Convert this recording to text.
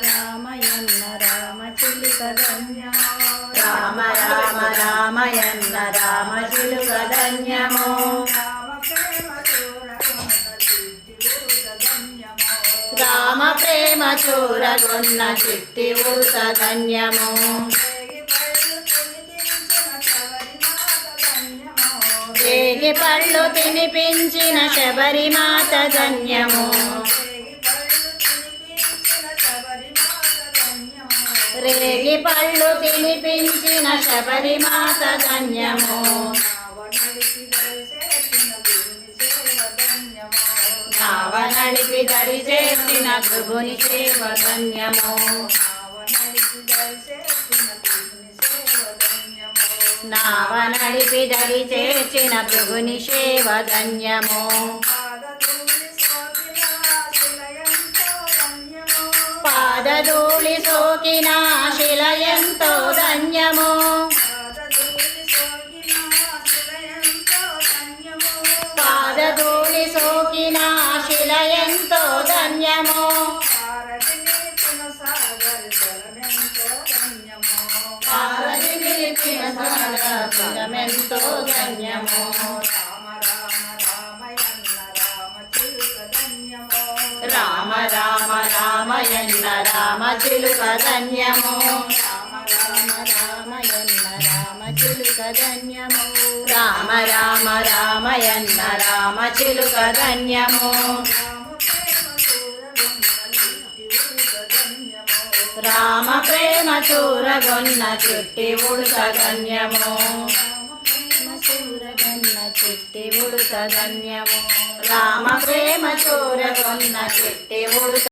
రామయన్న రామచిలుక ధన్యమో రామ రామ రామయన్న రామచిలుక ధన్యమో రామ ప్రేమ చూరగొన్న చిట్టి ఉరుత ధన్యమో రేగి పళ్ళు తినిపించిన శబరిమాత ధన్యమో రేగి పళ్ళు తినిపించిన శబరిమాత ధన్యమో నావ నడిపి దరి చేసిన ప్రభుని సేవ ధన్యమో నావ నడిపి దరి చేసిన ప్రభుని సేవ ధన్యమో పాదధూళి సోకిన శిల ఎంతో ధన్యమో పాదధూళి సోకిన శిల ఎంతో ధన్యమో పారది నిలిపిన సాగరమెంతో ధన్యమో రామ రామ రామయన్న రామచిలుక ధన్యమో రామచిలుక ధన్యమో రామ రామ రామయన్న రామచిలుక ధన్యమో రామ ప్రేమ చూరగొన్న చిట్టి ఉడుత ధన్యమో చూరగొన్న చిట్టి ఉడుత ధన్యమో రామ ప్రేమ చూరగొన్న చిట్టి ఉడుత